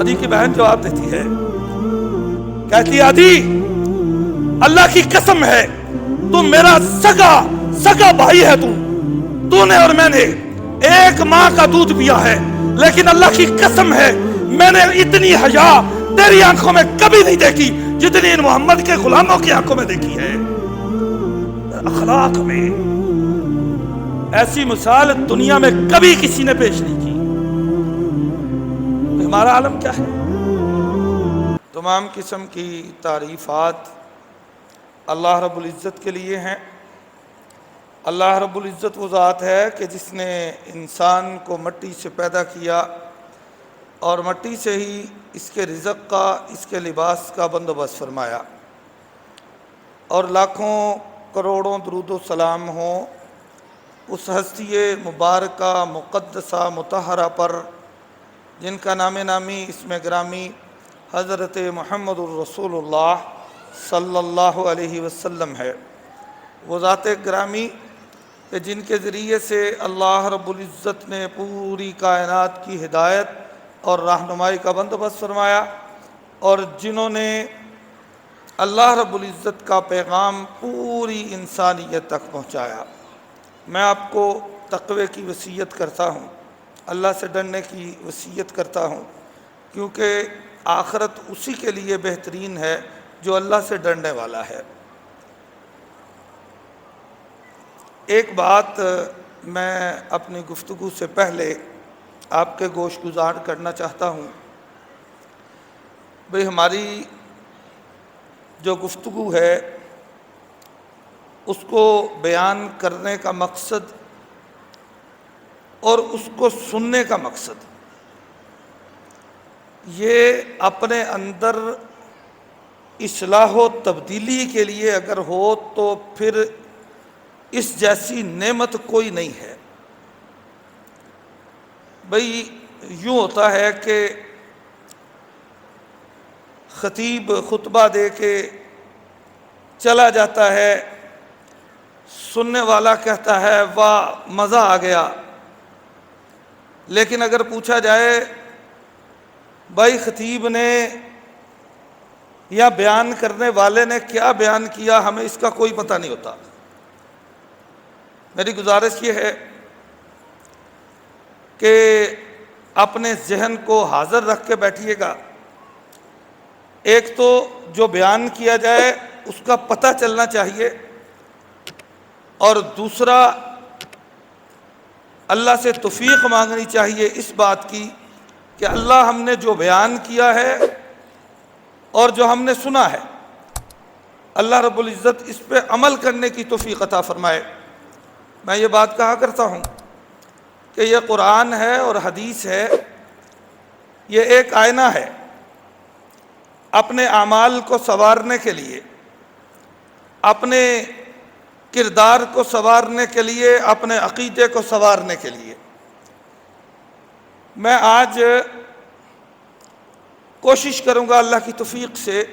عدی کی بہن جواب دیتی ہے، کہتی ہے عدی اللہ کی قسم ہے تم میرا سگا بھائی ہے، تو نے اور میں نے ایک ماں کا دودھ پیا ہے، لیکن اللہ کی قسم ہے میں نے اتنی حیا تیری آنکھوں میں کبھی نہیں دیکھی جتنی ان محمد کے غلاموں کی آنکھوں میں دیکھی ہے۔ اخلاق میں ایسی مثال دنیا میں کبھی کسی نے پیش نہیں کی۔ ہمارا عالم کیا ہے؟ تمام قسم کی تعریفات اللہ رب العزت کے لیے ہیں۔ اللہ رب العزت وہ ذات ہے کہ جس نے انسان کو مٹی سے پیدا کیا اور مٹی سے ہی اس کے رزق کا، اس کے لباس کا بندوبست فرمایا، اور لاکھوں کروڑوں درود و سلام ہوں اس ہستی مبارکہ مقدسہ مطہرہ پر جن کا نام نامی اسم گرامی حضرت محمد الرسول اللہ صلی اللہ علیہ وسلم ہے۔ وہ ذات گرامی کہ جن کے ذریعے سے اللہ رب العزت نے پوری کائنات کی ہدایت اور رہنمائی کا بندوبست فرمایا، اور جنہوں نے اللہ رب العزت کا پیغام پوری انسانیت تک پہنچایا۔ میں آپ کو تقوی کی وصیت کرتا ہوں، اللہ سے ڈرنے کی وصیت کرتا ہوں، کیونکہ آخرت اسی کے لیے بہترین ہے جو اللہ سے ڈرنے والا ہے۔ ایک بات میں اپنی گفتگو سے پہلے آپ کے گوش گزار کرنا چاہتا ہوں۔ بھئی ہماری جو گفتگو ہے اس کو بیان کرنے کا مقصد اور اس کو سننے کا مقصد یہ اپنے اندر اصلاح و تبدیلی کے لیے اگر ہو تو پھر اس جیسی نعمت کوئی نہیں ہے۔ بھئی یوں ہوتا ہے کہ خطیب خطبہ دے کے چلا جاتا ہے، سننے والا کہتا ہے واہ مزہ آ گیا، لیکن اگر پوچھا جائے بھائی خطیب نے یا بیان کرنے والے نے کیا بیان کیا، ہمیں اس کا کوئی پتہ نہیں ہوتا۔ میری گزارش یہ ہے کہ اپنے ذہن کو حاضر رکھ کے بیٹھیے گا۔ ایک تو جو بیان کیا جائے اس کا پتہ چلنا چاہیے، اور دوسرا اللہ سے توفیق مانگنی چاہیے اس بات کی کہ اللہ ہم نے جو بیان کیا ہے اور جو ہم نے سنا ہے، اللہ رب العزت اس پہ عمل کرنے کی توفیق عطا فرمائے۔ میں یہ بات کہا کرتا ہوں کہ یہ قرآن ہے اور حدیث ہے، یہ ایک آئینہ ہے اپنے اعمال کو سنوارنے کے لیے، اپنے کردار کو سنوارنے کے لیے، اپنے عقیدے کو سنوارنے کے لیے۔ میں آج کوشش کروں گا اللہ کی توفیق سے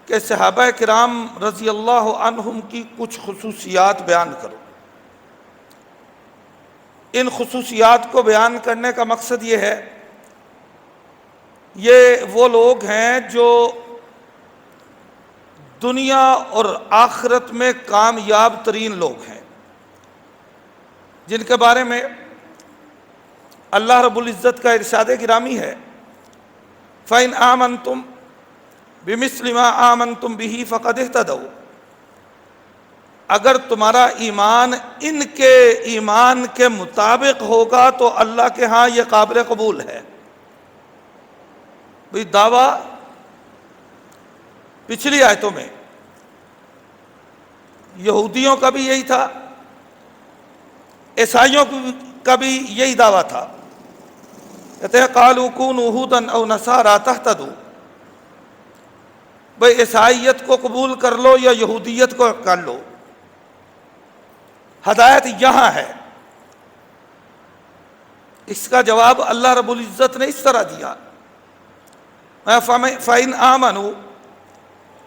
کہ صحابہ کرام رضی اللہ عنہم کی کچھ خصوصیات بیان کروں۔ ان خصوصیات کو بیان کرنے کا مقصد یہ ہے، یہ وہ لوگ ہیں جو دنیا اور آخرت میں کامیاب ترین لوگ ہیں، جن کے بارے میں اللہ رب العزت کا ارشاد گرامی ہے فَإِنْ آمَنْتُمْ بِمِثْلِ مَا آمَنْتُمْ بِهِ فَقَدْ اهْتَدَوْا۔ اگر تمہارا ایمان ان کے ایمان کے مطابق ہوگا تو اللہ کے ہاں یہ قابل قبول ہے۔ بھئی دعویٰ پچھلی آیتوں میں یہودیوں کا بھی یہی تھا، عیسائیوں کا بھی یہی دعویٰ تھا، کہتے ہیں قالوا کونوا ھودا او نصارا تہتدوا۔ بھئی عیسائیت کو قبول کر لو یا یہودیت کو کر لو، ہدایت یہاں ہے۔ اس کا جواب اللہ رب العزت نے اس طرح دیا فَإِنْ آمَنُوا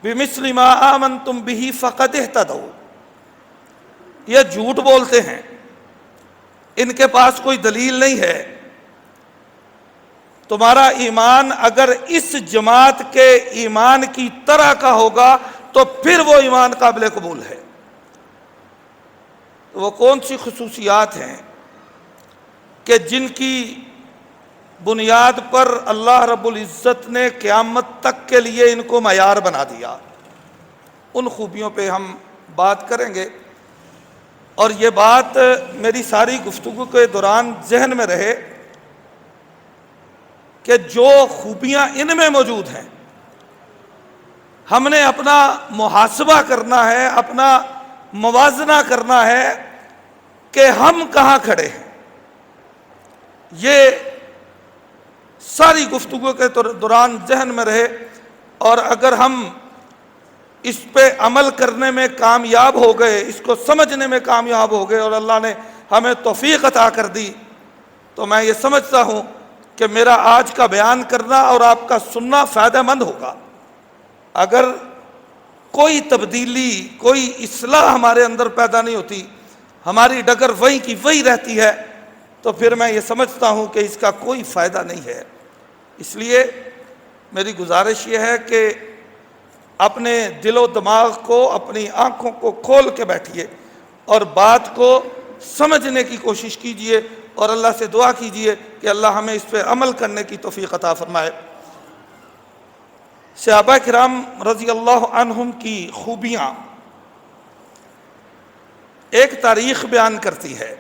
بِمِثْلِ مَا آمَنْتُمْ بِهِ فَقَدْ اهْتَدَوْا۔ یہ جھوٹ بولتے ہیں، ان کے پاس کوئی دلیل نہیں ہے، تمہارا ایمان اگر اس جماعت کے ایمان کی طرح کا ہوگا تو پھر وہ ایمان قابل قبول ہے۔ وہ کون سی خصوصیات ہیں کہ جن کی بنیاد پر اللہ رب العزت نے قیامت تک کے لیے ان کو معیار بنا دیا؟ ان خوبیوں پہ ہم بات کریں گے، اور یہ بات میری ساری گفتگو کے دوران ذہن میں رہے کہ جو خوبیاں ان میں موجود ہیں، ہم نے اپنا محاسبہ کرنا ہے، اپنا موازنہ کرنا ہے کہ ہم کہاں کھڑے ہیں۔ یہ ساری گفتگو کے دوران ذہن میں رہے، اور اگر ہم اس پہ عمل کرنے میں کامیاب ہو گئے، اس کو سمجھنے میں کامیاب ہو گئے اور اللہ نے ہمیں توفیق عطا کر دی، تو میں یہ سمجھتا ہوں کہ میرا آج کا بیان کرنا اور آپ کا سننا فائدہ مند ہوگا۔ اگر کوئی تبدیلی، کوئی اصلاح ہمارے اندر پیدا نہیں ہوتی، ہماری ڈگر وہی کی وہی رہتی ہے، تو پھر میں یہ سمجھتا ہوں کہ اس کا کوئی فائدہ نہیں ہے۔ اس لیے میری گزارش یہ ہے کہ اپنے دل و دماغ کو، اپنی آنکھوں کو کھول کے بیٹھیے اور بات کو سمجھنے کی کوشش کیجئے، اور اللہ سے دعا کیجئے کہ اللہ ہمیں اس پہ عمل کرنے کی توفیق عطا فرمائے۔ صحابہ کرام رضی اللہ عنہم کی خوبیاں ایک تاریخ بیان کرتی ہے،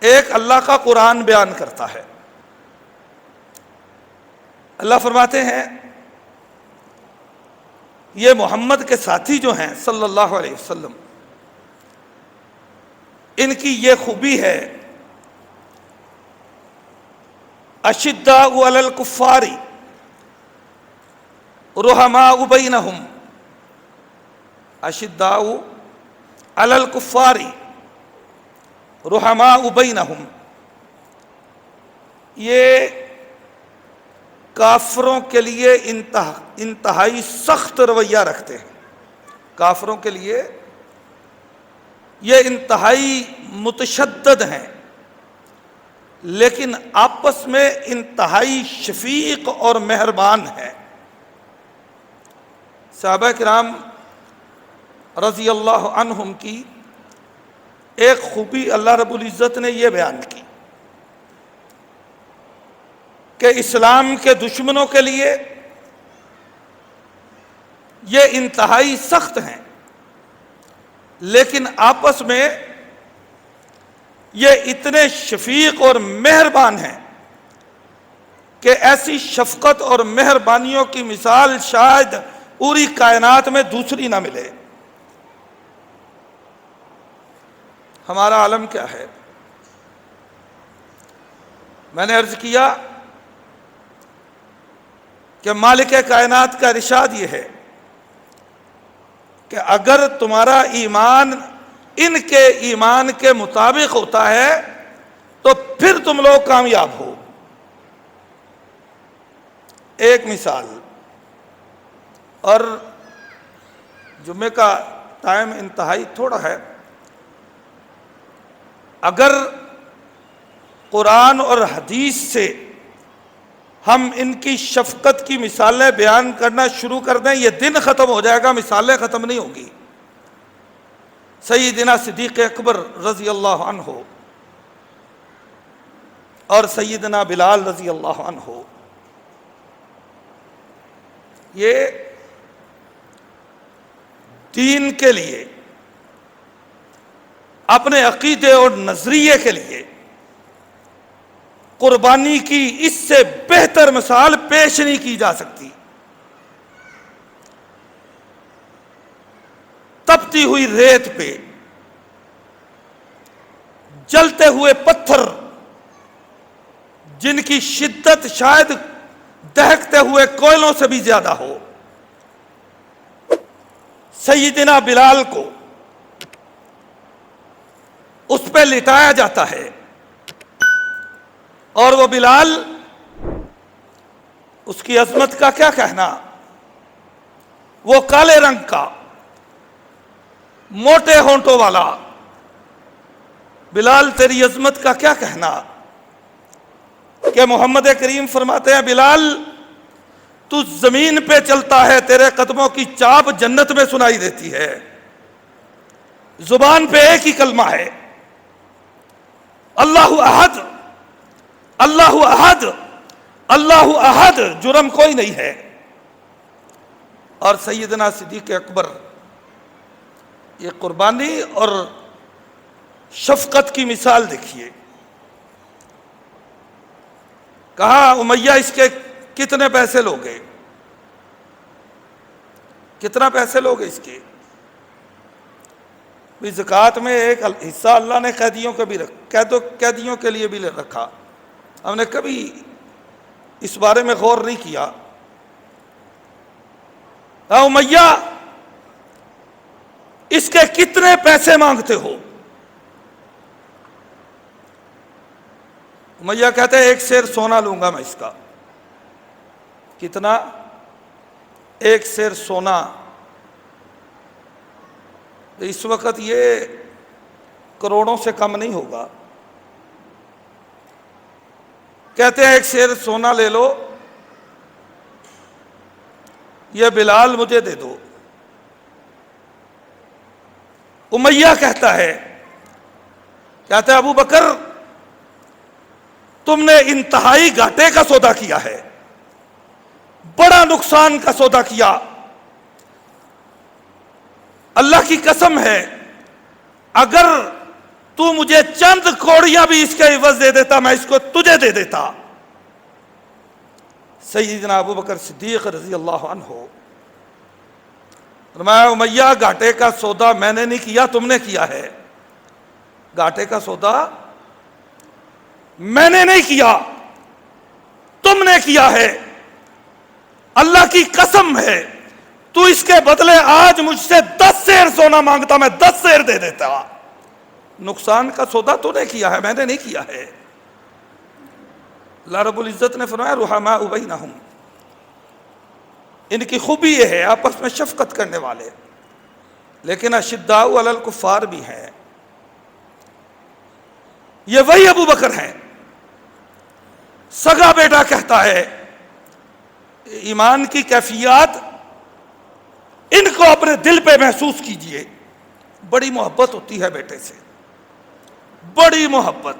ایک اللہ کا قرآن بیان کرتا ہے۔ اللہ فرماتے ہیں یہ محمد کے ساتھی جو ہیں صلی اللہ علیہ وسلم، ان کی یہ خوبی ہے، اشداء علی الکفار رحماء بینہم، اشداء علی الکفار رحماء بینہم، یہ کافروں کے لیے انتہائی سخت رویہ رکھتے ہیں۔ کافروں کے لیے یہ انتہائی متشدد ہیں، لیکن آپس میں انتہائی شفیق اور مہربان ہیں۔ صحابہ کرام رضی اللہ عنہم کی ایک خوبی اللہ رب العزت نے یہ بیان کی کہ اسلام کے دشمنوں کے لیے یہ انتہائی سخت ہیں، لیکن آپس میں یہ اتنے شفیق اور مہربان ہیں کہ ایسی شفقت اور مہربانیوں کی مثال شاید پوری کائنات میں دوسری نہ ملے۔ ہمارا عالم کیا ہے؟ میں نے عرض کیا کہ مالک کائنات کا ارشاد یہ ہے کہ اگر تمہارا ایمان ان کے ایمان کے مطابق ہوتا ہے تو پھر تم لوگ کامیاب ہو۔ ایک مثال، اور جمعے کا ٹائم انتہائی تھوڑا ہے، اگر قرآن اور حدیث سے ہم ان کی شفقت کی مثالیں بیان کرنا شروع کر دیں، یہ دن ختم ہو جائے گا، مثالیں ختم نہیں ہوں گی۔ سیدنا صدیق اکبر رضی اللہ عنہ اور سیدنا بلال رضی اللہ عنہ، یہ دین کے لیے، اپنے عقیدے اور نظریے کے لیے قربانی کی اس سے بہتر مثال پیش نہیں کی جا سکتی۔ تپتی ہوئی ریت پہ، جلتے ہوئے پتھر جن کی شدت شاید دہکتے ہوئے کوئلوں سے بھی زیادہ ہو، سیدنا بلال کو اس پہ لٹایا جاتا ہے، اور وہ بلال، اس کی عظمت کا کیا کہنا، وہ کالے رنگ کا، موٹے ہونٹوں والا بلال، تیری عظمت کا کیا کہنا۔ کہ محمد کریم فرماتے ہیں بلال تو زمین پہ چلتا ہے، تیرے قدموں کی چاپ جنت میں سنائی دیتی ہے، زبان پہ ایک ہی کلمہ ہے، اللہ احد، اللہ احد، اللہ احد، جرم کوئی نہیں ہے۔ اور سیدنا صدیق اکبر، یہ قربانی اور شفقت کی مثال دیکھیے، کہا امیہ اس کے کتنے پیسے لوگے، کتنا پیسے لوگے اس کے؟ زکوٰۃ میں ایک حصہ اللہ نے قیدیوں کے بھی قیدیوں کے لیے بھی رکھا، ہم نے کبھی اس بارے میں غور نہیں کیا۔ امیہ اس کے کتنے پیسے مانگتے ہو؟ امیہ کہتے ہیں ایک سیر سونا لوں گا میں اس کا۔ کتنا؟ ایک سیر سونا۔ اس وقت یہ کروڑوں سے کم نہیں ہوگا۔ کہتے ہیں ایک سیر سونا لے لو، یہ بلال مجھے دے دو۔ امیہ کہتا ہے ابو بکر تم نے انتہائی گھاٹے کا سودا کیا ہے، بڑا نقصان کا سودا کیا، اللہ کی قسم ہے اگر تو مجھے چند کوڑیاں بھی اس کے عوض دے دیتا میں اس کو تجھے دے دیتا۔ سیدنا ابو بکر صدیق رضی اللہ عنہ فرمایا امیہ گھاٹے کا سودا میں نے نہیں کیا، تم نے کیا ہے۔ گھاٹے کا سودا میں نے نہیں کیا، تم نے کیا ہے، اللہ کی قسم ہے تو اس کے بدلے آج مجھ سے 10 سیر سونا مانگتا میں 10 سیر دے دیتا۔ نقصان کا سودا تو نے کیا ہے، میں نے نہیں کیا ہے۔ اللہ رب العزت نے فرمایا رحماء بینہم، ان کی خوبی یہ ہے آپس میں شفقت کرنے والے، لیکن اشداء علی الکفار بھی ہیں۔ یہ وہی ابو بکر ہیں، سگا بیٹا کہتا ہے ایمان کی کیفیات ان کو اپنے دل پہ محسوس کیجئے، بڑی محبت ہوتی ہے بیٹے سے، بڑی محبت،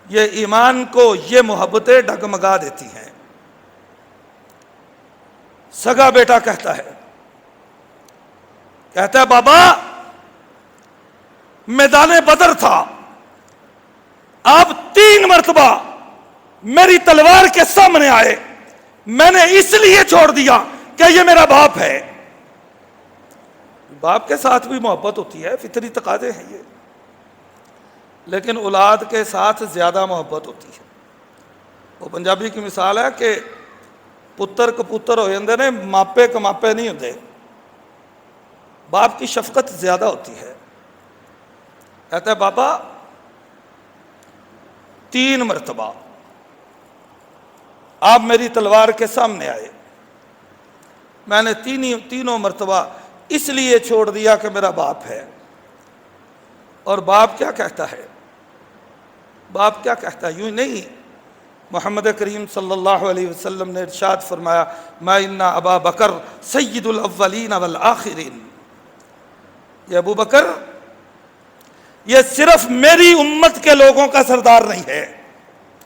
یہ ایمان کو یہ محبتیں ڈگمگا دیتی ہیں۔ سگا بیٹا کہتا ہے بابا میدان بدر تھا، آپ 3 مرتبہ میری تلوار کے سامنے آئے، میں نے اس لیے چھوڑ دیا کہ یہ میرا باپ ہے۔ باپ کے ساتھ بھی محبت ہوتی ہے، فطری تقاضے ہیں یہ، لیکن اولاد کے ساتھ زیادہ محبت ہوتی ہے۔ وہ پنجابی کی مثال ہے کہ پتر کپوتر ہو جاندے نے، ماپے کماپے نہیں ہوتے۔ باپ کی شفقت زیادہ ہوتی ہے۔ کہتا ہے بابا 3 مرتبہ آپ میری تلوار کے سامنے آئے، میں نے تینوں مرتبہ اس لیے چھوڑ دیا کہ میرا باپ ہے۔ اور باپ کیا کہتا ہے؟ باپ کیا کہتا ہے؟ یوں نہیں، محمد کریم صلی اللہ علیہ وسلم نے ارشاد فرمایا ما ان ابا بکر سید الاولین والآخرین، یہ ابو بکر یہ صرف میری امت کے لوگوں کا سردار نہیں ہے۔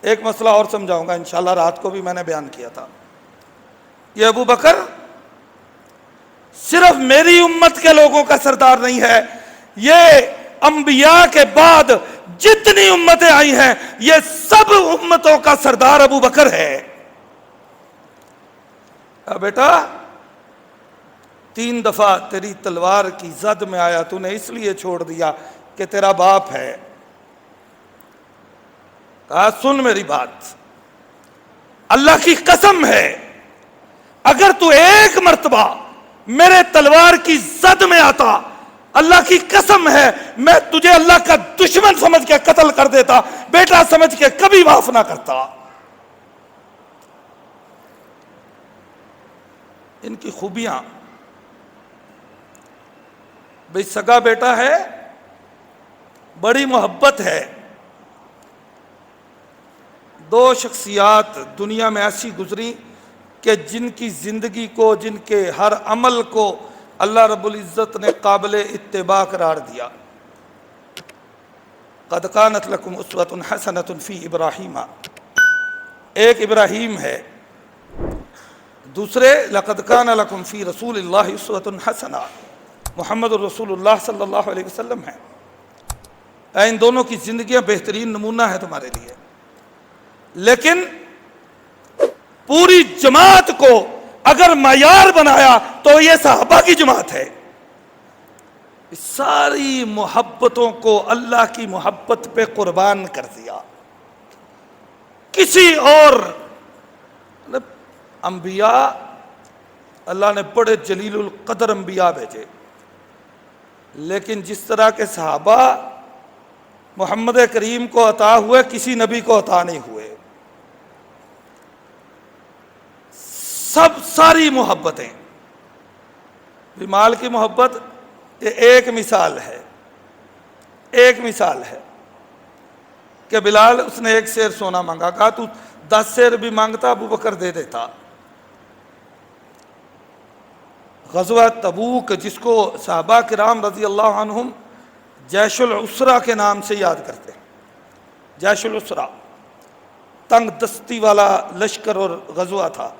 ایک مسئلہ اور سمجھاؤں گا انشاءاللہ، رات کو بھی میں نے بیان کیا تھا۔ یہ ابو بکر صرف میری امت کے لوگوں کا سردار نہیں ہے، یہ انبیاء کے بعد جتنی امتیں آئی ہیں یہ سب امتوں کا سردار ابو بکر ہے۔ بیٹا 3 دفعہ تیری تلوار کی زد میں آیا، تو نے اس لیے چھوڑ دیا کہ تیرا باپ ہے۔ کہا سن میری بات، اللہ کی قسم ہے اگر تو 1 مرتبہ میرے تلوار کی زد میں آتا، اللہ کی قسم ہے میں تجھے اللہ کا دشمن سمجھ کے قتل کر دیتا، بیٹا سمجھ کے کبھی معاف نہ کرتا۔ ان کی خوبیاں، بھئی سگا بیٹا ہے، بڑی محبت ہے، دو شخصیات دنیا میں ایسی گزری کہ جن کی زندگی کو، جن کے ہر عمل کو اللہ رب العزت نے قابل اتباع قرار دیا۔ قد کانت لکم اسوۃ حسنۃ فی ابراہیم، ایک ابراہیم ہے، دوسرے لقد کان لکم فی رسول اللہ اسوۃ حسنہ، محمد الرسول اللہ صلی اللہ علیہ وسلم ہے۔ ان دونوں کی زندگیاں بہترین نمونہ ہے تمہارے لیے، لیکن پوری جماعت کو اگر معیار بنایا تو یہ صحابہ کی جماعت ہے۔ ساری محبتوں کو اللہ کی محبت پہ قربان کر دیا۔ کسی اور انبیاء، اللہ نے بڑے جلیل القدر انبیاء بھیجے، لیکن جس طرح کے صحابہ محمد کریم کو عطا ہوئے کسی نبی کو عطا نہیں ہوئے۔ ساری محبتیں، مال کی محبت یہ ایک مثال ہے، ایک مثال ہے کہ بلال اس نے 1 سیر سونا مانگا، کہا تو 10 سیر بھی مانگتا ابو بکر دے دیتا۔ غزوہ تبوک، جس کو صحابہ کرام رضی اللہ عنہم جیش العسرہ کے نام سے یاد کرتے ہیں، جیش العسرہ، تنگ دستی والا لشکر اور غزوہ تھا۔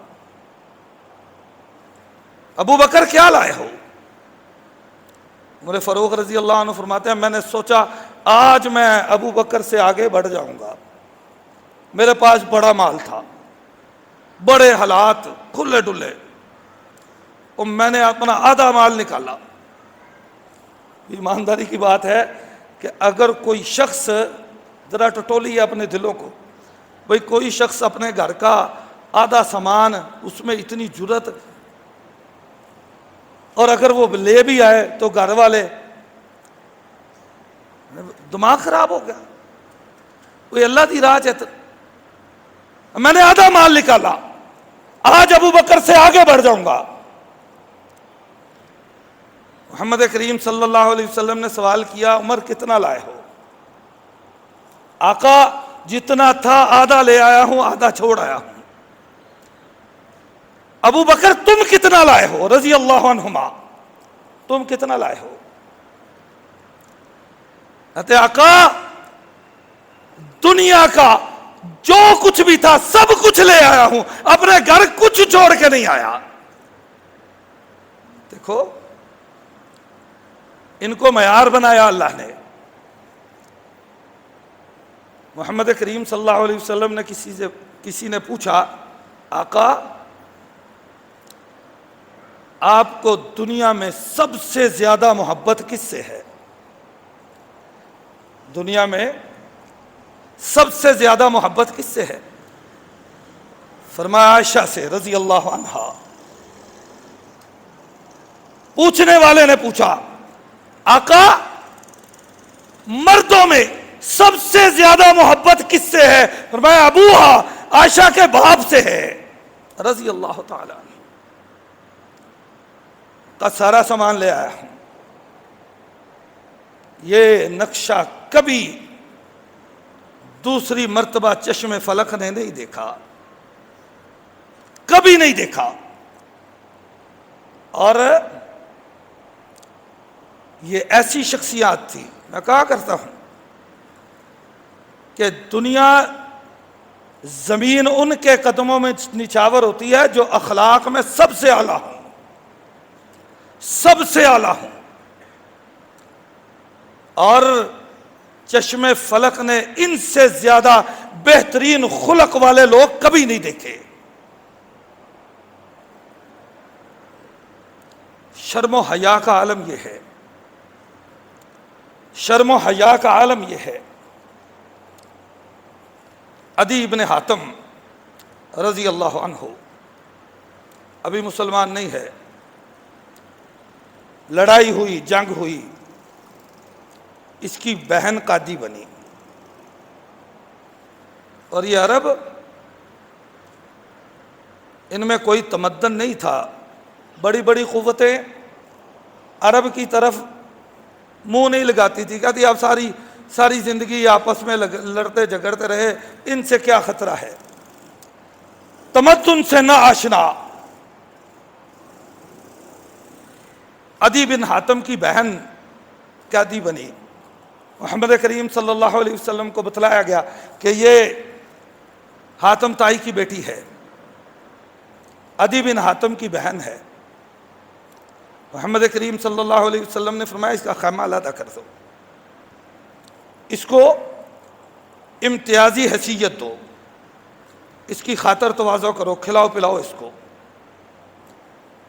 ابو بکر کیا لائے ہو؟ عمر فاروق رضی اللہ عنہ فرماتے ہیں میں نے سوچا آج میں ابو بکر سے آگے بڑھ جاؤں گا، میرے پاس بڑا مال تھا، بڑے حالات کھلے ڈلے، اور میں نے اپنا آدھا مال نکالا۔ ایمانداری کی بات ہے کہ اگر کوئی شخص، ذرا ٹٹولی اپنے دلوں کو، بھئی کوئی شخص اپنے گھر کا آدھا سامان، اس میں اتنی جرت، اور اگر وہ لے بھی آئے تو گھر والے، دماغ خراب ہو گیا۔ کوئی اللہ دی راہ ہے، میں نے آدھا مال نکالا، آج ابو بکر سے آگے بڑھ جاؤں گا۔ محمد کریم صلی اللہ علیہ وسلم نے سوال کیا عمر کتنا لائے ہو؟ آقا جتنا تھا آدھا لے آیا ہوں، آدھا چھوڑ آیا ہوں۔ ابو بکر تم کتنا لائے ہو رضی اللہ عنہما، تم کتنا لائے ہو؟ کہتے آقا دنیا کا جو کچھ بھی تھا سب کچھ لے آیا ہوں، اپنے گھر کچھ چھوڑ کے نہیں آیا۔ دیکھو ان کو معیار بنایا اللہ نے۔ محمد کریم صلی اللہ علیہ وسلم نے کسی نے پوچھا آقا آپ کو دنیا میں سب سے زیادہ محبت کس سے ہے؟ دنیا میں سب سے زیادہ محبت کس سے ہے؟ فرمایا عائشہ سے رضی اللہ عنہا۔ پوچھنے والے نے پوچھا آقا مردوں میں سب سے زیادہ محبت کس سے ہے؟ فرمایا ابوہا، عائشہ کے باپ سے ہے رضی اللہ تعالی عنہ۔ کا سارا سامان لے آیا ہوں۔ یہ نقشہ کبھی دوسری مرتبہ چشم فلک نے نہیں دیکھا، کبھی نہیں دیکھا۔ اور یہ ایسی شخصیات تھی، میں کہا کرتا ہوں کہ دنیا زمین ان کے قدموں میں نچھاور ہوتی ہے جو اخلاق میں سب سے اعلیٰ ہوں، سب سے اعلیٰ ہوں، اور چشم فلک نے ان سے زیادہ بہترین خلق والے لوگ کبھی نہیں دیکھے۔ شرم و حیا کا عالم یہ ہے، شرم و حیا کا عالم یہ ہے۔ عدی ابن حاتم رضی اللہ عنہ ابھی مسلمان نہیں ہے، لڑائی ہوئی، جنگ ہوئی، اس کی بہن قادی بنی، اور یہ عرب، ان میں کوئی تمدن نہیں تھا، بڑی بڑی قوتیں عرب کی طرف منہ نہیں لگاتی تھی، کہتی آپ ساری زندگی آپس میں لڑتے جھگڑتے رہے، ان سے کیا خطرہ ہے؟ تمدن سے نہ آشنا۔ عدی بن حاتم کی بہن قیدی بنی، محمد کریم صلی اللہ علیہ وسلم کو بتلایا گیا کہ یہ حاتم تائی کی بیٹی ہے، عدی بن حاتم کی بہن ہے۔ محمد کریم صلی اللہ علیہ وسلم نے فرمایا اس کا خیمہ علیحدہ کر دو، اس کو امتیازی حیثیت دو، اس کی خاطر تواضع کرو، کھلاؤ پلاؤ اس کو۔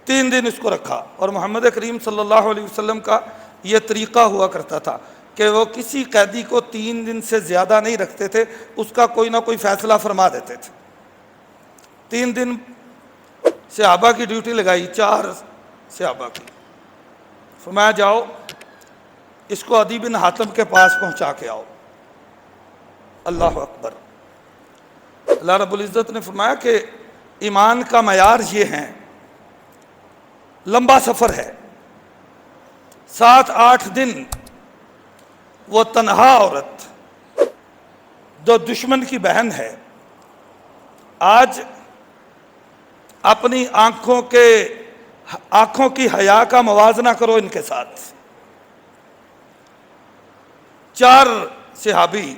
3 دن اس کو رکھا، اور محمد کریم صلی اللہ علیہ وسلم کا یہ طریقہ ہوا کرتا تھا کہ وہ کسی قیدی کو 3 دن سے زیادہ نہیں رکھتے تھے، اس کا کوئی نہ کوئی فیصلہ فرما دیتے تھے۔ 3 دن صحابہ کی ڈیوٹی لگائی، 4 صحابہ کی، فرمایا جاؤ اس کو عدی بن حاتم کے پاس پہنچا کے آؤ۔ اللہ اکبر۔ اللہ رب العزت نے فرمایا کہ ایمان کا معیار یہ ہے، لمبا سفر ہے، 7-8 دن وہ تنہا عورت جو دشمن کی بہن ہے، آج اپنی آنکھوں کی حیا کا موازنہ کرو ان کے ساتھ۔ 4 صحابی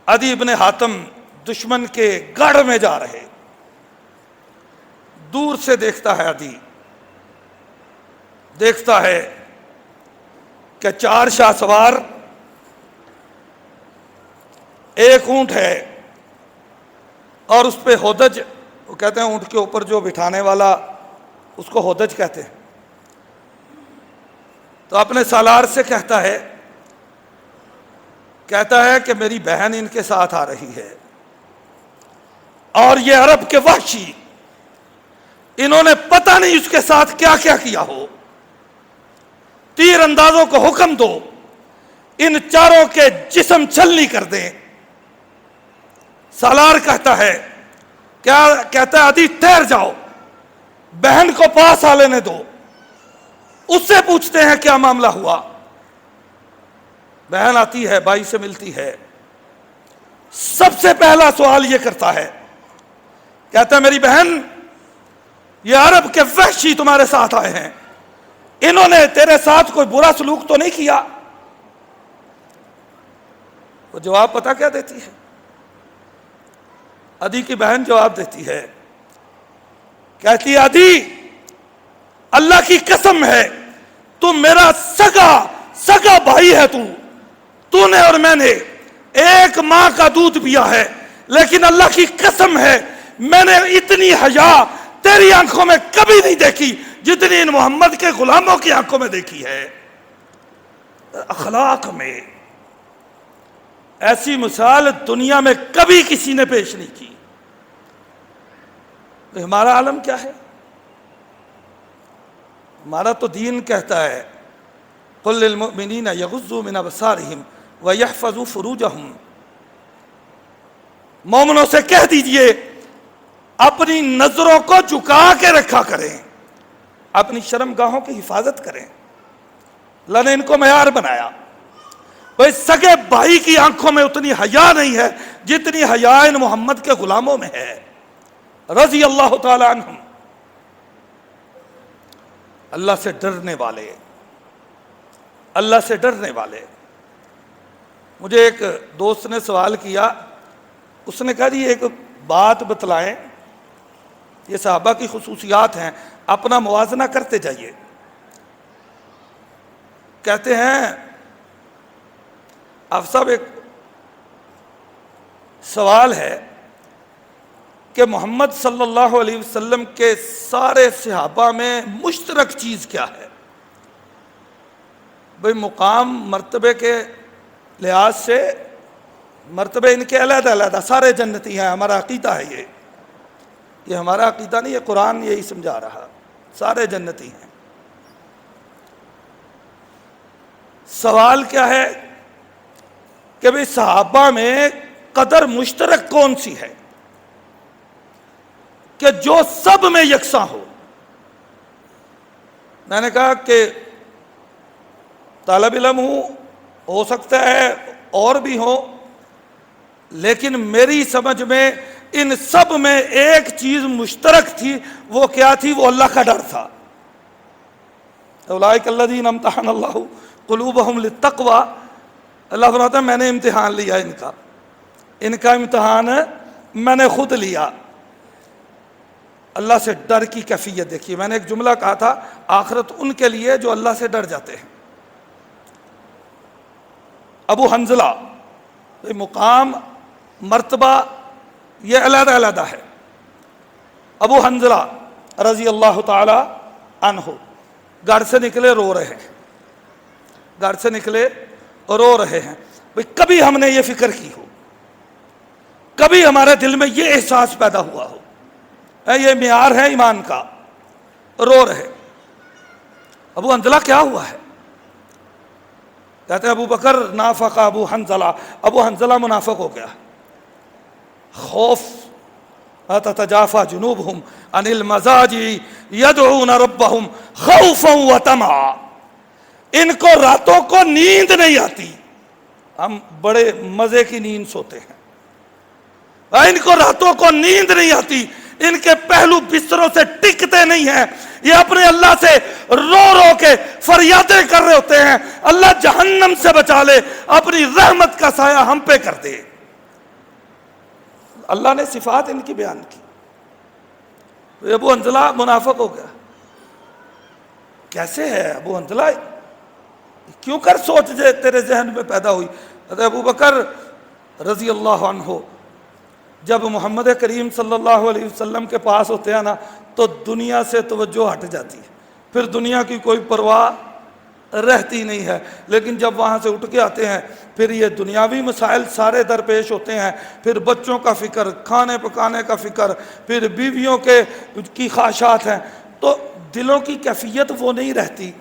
عدی بن حاتم دشمن کے گڑھ میں جا رہے، دور سے دیکھتا ہے عدی، دیکھتا ہے کہ 4 شاہ سوار، ایک اونٹ ہے اور اس پہ ہودج، وہ کہتے ہیں اونٹ کے اوپر جو بٹھانے والا اس کو ہودج کہتے ہیں، تو اپنے سالار سے کہتا ہے کہ میری بہن ان کے ساتھ آ رہی ہے، اور یہ عرب کے وحشی، انہوں نے پتہ نہیں اس کے ساتھ کیا کیا کیا ہو، تیر اندازوں کو حکم دو ان چاروں کے جسم چھلنی کر دیں۔ سالار کہتا ہے عدی ٹھہر جاؤ، بہن کو پاس آ لینے دو، اس سے پوچھتے ہیں کیا معاملہ ہوا۔ بہن آتی ہے، بھائی سے ملتی ہے، سب سے پہلا سوال یہ کرتا ہے، کہتا ہے میری بہن یہ عرب کے وحشی تمہارے ساتھ آئے ہیں، انہوں نے تیرے ساتھ کوئی برا سلوک تو نہیں کیا؟ وہ جواب پتہ کیا دیتی ہے؟ عدی کی بہن جواب دیتی ہے، کہتی ہے عدی اللہ کی قسم ہے تم میرا سگا بھائی ہے، تو نے اور میں نے ایک ماں کا دودھ پیا ہے، لیکن اللہ کی قسم ہے میں نے اتنی حیا تیری آنکھوں میں کبھی نہیں دیکھی جتنی ان محمد کے غلاموں کی آنکھوں میں دیکھی ہے۔ اخلاق میں ایسی مثال دنیا میں کبھی کسی نے پیش نہیں کی۔ ہمارا عالم کیا ہے؟ ہمارا تو دین کہتا ہے قل للمؤمنین یغضوا من ابصارہم ویحفظوا فروجہم، مومنوں سے کہہ دیجئے اپنی نظروں کو جھکا کے رکھا کریں، اپنی شرمگاہوں کی حفاظت کریں۔ اللہ نے ان کو معیار بنایا۔ بھئی سگے بھائی کی آنکھوں میں اتنی حیا نہیں ہے جتنی حیا ان محمد کے غلاموں میں ہے، رضی اللہ تعالی عنہم۔ اللہ سے ڈرنے والے، اللہ سے ڈرنے والے۔ مجھے ایک دوست نے سوال کیا، اس نے کہا جی ایک بات بتلائیں، یہ صحابہ کی خصوصیات ہیں، اپنا موازنہ کرتے جائیے۔ کہتے ہیں آپ صاحب ایک سوال ہے کہ محمد صلی اللہ علیہ وسلم کے سارے صحابہ میں مشترک چیز کیا ہے؟ بھئی مقام مرتبے کے لحاظ سے مرتبے ان کے علیحدہ علیحدہ، سارے جنتی ہیں، ہمارا عقیدہ ہے یہ ہمارا عقیدہ نہیں، یہ قرآن یہی سمجھا رہا، سارے جنتی ہیں۔ سوال کیا ہے کہ بھئی صحابہ میں قدر مشترک کون سی ہے کہ جو سب میں یکساں ہو؟ میں نے کہا کہ طالب علم ہوں ہو سکتا ہے اور بھی ہو، لیکن میری سمجھ میں ان سب میں ایک چیز مشترک تھی، وہ کیا تھی؟ وہ اللہ کا ڈر تھا۔ اولئک الذین امتحن اللہ قلوبہم للتقوی، اللہ فرماتا ہے میں نے امتحان لیا ان کا امتحان میں نے خود لیا۔ اللہ سے ڈر کی کیفیت دیکھیے، میں نے ایک جملہ کہا تھا، آخرت ان کے لیے جو اللہ سے ڈر جاتے ہیں۔ ابو حنظلہ، مقام مرتبہ یہ علیحدہ علیحدہ ہے۔ ابو حنظلہ رضی اللہ تعالی عنہ گھر سے نکلے رو رہے ہیں، گھر سے نکلے رو رہے ہیں۔ کبھی ہم نے یہ فکر کی ہو، کبھی ہمارے دل میں یہ احساس پیدا ہوا ہو، یہ معیار ہے ایمان کا، رو رہے۔ ابو حنظلہ کیا ہوا ہے؟ کہتے ہیں ابو بکر نافق ابو حنظلہ، ابو حنظلہ منافق ہو گیا۔ خوف، تتجافى جنوبهم عن المضاجع يدعون ربهم خوفا وطمعا، ان کو راتوں کو نیند نہیں آتی، ہم بڑے مزے کی نیند سوتے ہیں، ان کو راتوں کو نیند نہیں آتی، ان کے پہلو بستروں سے ٹکتے نہیں ہیں، یہ اپنے اللہ سے رو رو کے فریادیں کر رہے ہوتے ہیں، اللہ جہنم سے بچا لے، اپنی رحمت کا سایہ ہم پہ کر دے۔ اللہ نے صفات ان کی بیان کی۔ ابو حنظلہ منافق ہو گیا۔ کیسے ہے ابو حنظلہ؟ کیوں کر سوچ تیرے ذہن میں پیدا ہوئی؟ ابو بکر رضی اللہ عنہ جب محمد کریم صلی اللہ علیہ وسلم کے پاس ہوتے ہیں نا تو دنیا سے توجہ ہٹ جاتی ہے، پھر دنیا کی کوئی پرواہ رہتی نہیں ہے، لیکن جب وہاں سے اٹھ کے آتے ہیں پھر یہ دنیاوی مسائل سارے درپیش ہوتے ہیں، پھر بچوں کا فکر، کھانے پکانے کا فکر، پھر بیویوں کی خواہشات ہیں، تو دلوں کی کیفیت وہ نہیں رہتی،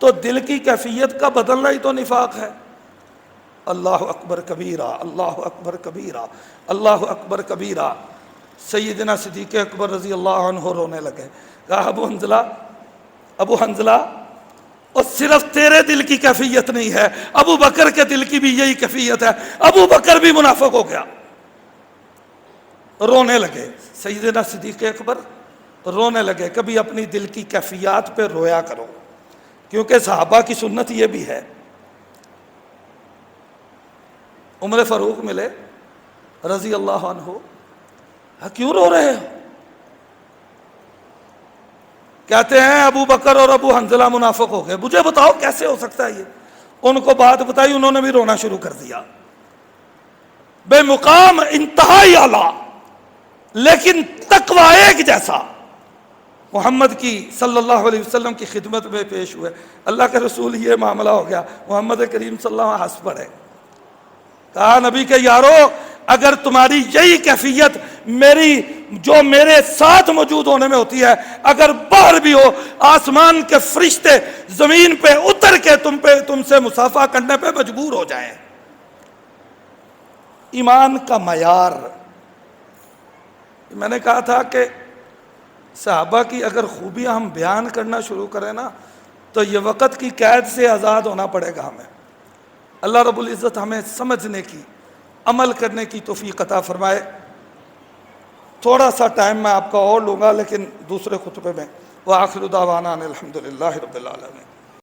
تو دل کی کیفیت کا بدلنا ہی تو نفاق ہے۔ اللہ اکبر کبیرہ، اللہ اکبر کبیرہ، اللہ اکبر کبیرہ۔ سیدنا صدیق اکبر رضی اللہ عنہ رونے لگے، کہا ابو حنظلہ اور صرف تیرے دل کی کیفیت نہیں ہے، ابو بکر کے دل کی بھی یہی کیفیت ہے، ابو بکر بھی منافق ہو گیا۔ رونے لگے سیدنا صدیق اکبر، رونے لگے۔ کبھی اپنی دل کی کیفیات پہ رویا کرو، کیونکہ صحابہ کی سنت یہ بھی ہے۔ عمر فاروق ملے رضی اللہ عنہ، کیوں رو رہے ہو؟ کہتے ہیں ابو بکر اور ابو حنظلہ منافق ہو گئے۔ مجھے بتاؤ کیسے ہو سکتا ہے یہ؟ ان کو بات بتائی، انہوں نے بھی رونا شروع کر دیا۔ بے مقام انتہائی اعلیٰ لیکن تقوی ایک جیسا محمد کی صلی اللہ علیہ وسلم کی خدمت میں پیش ہوئے۔ اللہ کے رسول یہ معاملہ ہو گیا، محمد کریم صلی اللہ علیہ وسلم ہنس پڑے، کہا نبی کے یارو اگر تمہاری یہی کیفیت جو میرے ساتھ موجود ہونے میں ہوتی ہے، اگر باہر بھی ہو آسمان کے فرشتے زمین پہ اتر کے تم سے مصافحہ کرنے پہ مجبور ہو جائیں۔ ایمان کا معیار، میں نے کہا تھا کہ صحابہ کی اگر خوبیاں ہم بیان کرنا شروع کریں نا تو یہ وقت کی قید سے آزاد ہونا پڑے گا ہمیں۔ اللہ رب العزت ہمیں سمجھنے کی، عمل کرنے کی توفیق عطا فرمائے۔ تھوڑا سا ٹائم میں آپ کا اور لوں گا لیکن دوسرے خطبے میں۔ وآخر دعوانا الحمدللہ رب العالمین۔